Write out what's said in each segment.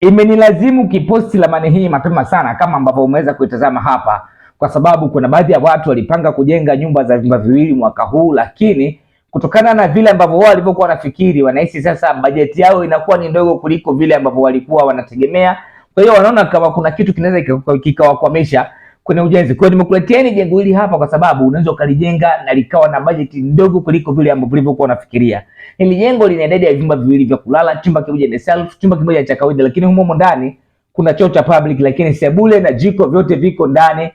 Imenilazimu kiposti ramani hii mapema sana kama ambavyo umeweza kuitazama hapa, kwa sababu kuna baadhi ya watu walipanga kujenga nyumba za vyumba viwili mwaka huu, lakini kutokana na vile ambavyo wao walivyokuwa wanafikiri, wanahisi sasa bajeti yao inakuwa ni ndogo kuliko vile ambavyo walikuwa wanategemea. Kwa hiyo wanaona kama kuna kitu kinaweza kikawakwamisha kwenye ujenzi. Kwa hiyo nimekuleteeni jengo hili hapa kwa sababu unaweza ukalijenga na likawa na bajeti ndogo kuliko vile ambavyo ulivyokuwa unafikiria. Hili jengo lina idadi ya vyumba viwili vya kulala, chumba kimoja ni self, chumba kimoja cha kawaida, lakini humo ndani kuna choo cha public, lakini sebule na jiko vyote viko ndani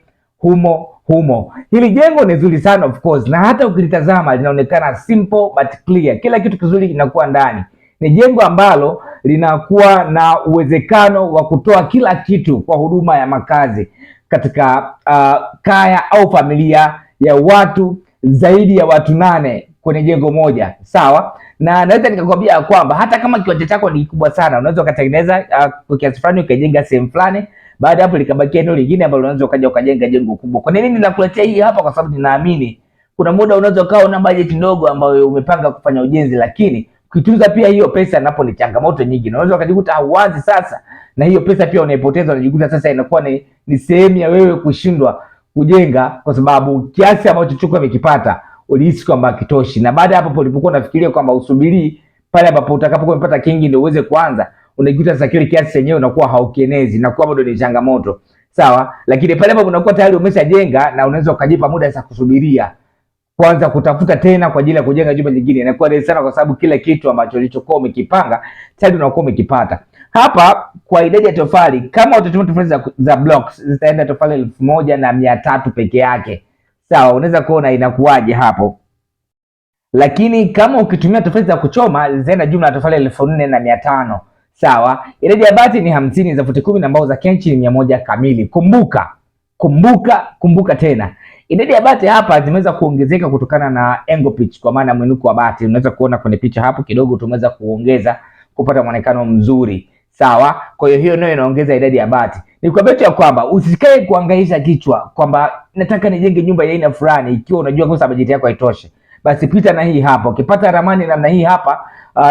humo. Hili jengo ni zuri sana of course, na hata ukilitazama linaonekana simple but clear. Kila kitu kizuri kinakuwa ndani. Ni jengo ambalo linakuwa na uwezekano wa kutoa kila kitu kwa huduma ya makazi katika kaya au familia ya watu zaidi ya watu 8 kwenye jengo moja, sawa. Na naweza nikakwambia kwamba hata kama kiwanja chako ni kikubwa sana, unaweza ukatengeneza kwa kiasi fulani ukajenga sehemu fulani, baada hapo likabakia eneo lingine ambalo unaweza ukaja ukajenga jengo kubwa. Kwa nini ninakuletea hii hapa? Kwa sababu ninaamini kuna muda unaweza ukawa una budget ndogo ambayo umepanga kufanya ujenzi, lakini kutunza pia hiyo pesa napo ni changamoto nyingi. Unaweza ukajikuta hauanzi sasa, na hiyo pesa pia unaipoteza, unajikuta sasa inakuwa ni sehemu ya wewe kushindwa kujenga, kwa sababu kiasi ambacho chukua umekipata ulihisi kwamba kitoshi, na baada hapo ulipokuwa unafikiria kwamba usubiri pale ambapo utakapokuwa umepata kingi ndio uweze kuanza, unajikuta sasa kile kiasi chenyewe unakuwa haukienezi na kwa bado ni changamoto, sawa. Lakini pale ambapo unakuwa tayari umeshajenga na unaweza ukajipa muda sasa kusubiria kwanza kutafuta tena kwa ajili ya kujenga jumba lingine, inakuwa rahisi sana, kwa sababu kila kitu ambacho ulichokuwa umekipanga tayari unakuwa umekipata. Hapa kwa idadi ya tofali, kama utatumia tofali za blocks zitaenda tofali 1300 peke yake, sawa. Unaweza kuona inakuwaje hapo, lakini kama ukitumia tofali za kuchoma zitaenda jumla ya tofali 4500, sawa. Idadi ya bati ni 50 za futi 10 na mbao za kenchi ni 100 kamili. Kumbuka tena, idadi ya bati hapa zimeweza kuongezeka kutokana na angle pitch, kwa maana mwinuko wa bati. Unaweza kuona kwenye picha hapo kidogo tumeweza kuongeza kupata muonekano mzuri, sawa. Kwa hiyo nayo inaongeza idadi ya bati. Nikwambia tu kwamba usikae kuhangaisha kichwa kwamba nataka nijenge nyumba ya aina fulani, ikiwa unajua kwa sababu bajeti yako haitoshi. Basi pita na hii hapa. Ukipata ramani namna hii hapa,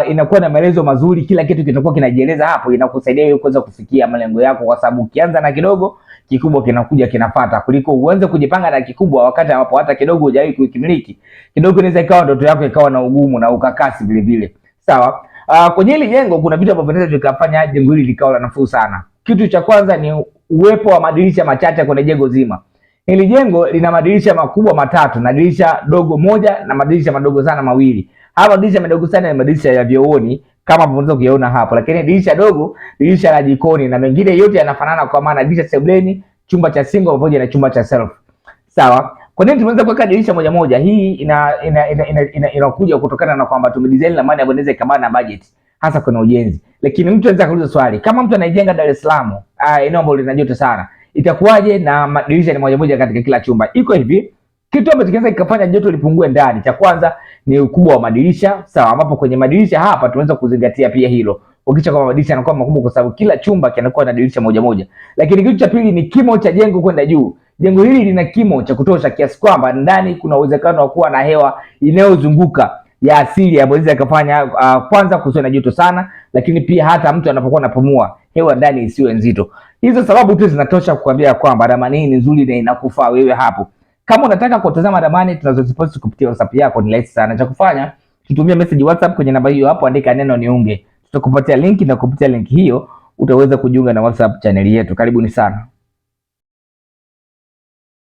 inakuwa na maelezo mazuri, kila kitu kinakuwa kinajieleza hapo, inakusaidia wewe kuweza kufikia malengo yako, kwa sababu ukianza na kidogo, kikubwa kinakuja kinafuata, kuliko uanze kujipanga na kikubwa wakati ambapo hata kidogo hujawahi kukimiliki. Kidogo inaweza ikawa ndoto yako ikawa na ugumu na ukakasi vile vile, sawa. Kwenye hili jengo kuna vitu ambavyo vinaweza vikafanya jengo hili likawa la nafuu sana. Kitu cha kwanza ni uwepo wa madirisha machache kwenye jengo zima. Hili jengo lina madirisha makubwa 3 na dirisha dogo 1 na madirisha madogo sana 2. Hapa madirisha madogo sana ni madirisha ya vyooni kama unaweza kuona hapo, lakini dirisha dogo, dirisha la jikoni, na mengine yote yanafanana, kwa maana dirisha sebuleni, chumba cha single pamoja na chumba cha self, sawa. Kwa nini tumeweza kuweka dirisha moja? Hii inakuja kutokana na kwamba tumedesign ramani ambayo inaweza ikabana budget hasa kwenye ujenzi. Lakini mtu anaweza kuuliza swali, kama mtu anajenga Dar es Salaam, eneo ambalo lina joto sana, itakuwaje na madirisha ni moja katika kila chumba? Iko hivi, kitu ambacho kinaweza kikafanya joto lipungue ndani, cha kwanza ni ukubwa wa madirisha, sawa, ambapo kwenye madirisha hapa tunaweza kuzingatia pia hilo. Ukisha kwa madirisha yanakuwa makubwa kwa sababu kila chumba kinakuwa na dirisha moja. Lakini kitu cha pili ni kimo cha jengo kwenda juu. Jengo hili lina kimo cha kutosha kiasi kwamba ndani kuna uwezekano wa kuwa na hewa inayozunguka ya asili ambayo inaweza kufanya kwanza kusiwe na joto sana, lakini pia hata mtu anapokuwa anapumua hewa ndani isiwe nzito. Hizo sababu tu zinatosha kukwambia kwamba ramani hii ni nzuri na inakufaa wewe hapo. Kama unataka kutazama ramani tunazozipost kupitia WhatsApp yako, ni rahisi sana. Cha kufanya, tutumie message WhatsApp kwenye namba hiyo hapo, andika neno niunge. Tutakupatia link, na kupitia link hiyo utaweza kujiunga na WhatsApp channel yetu. Karibuni sana.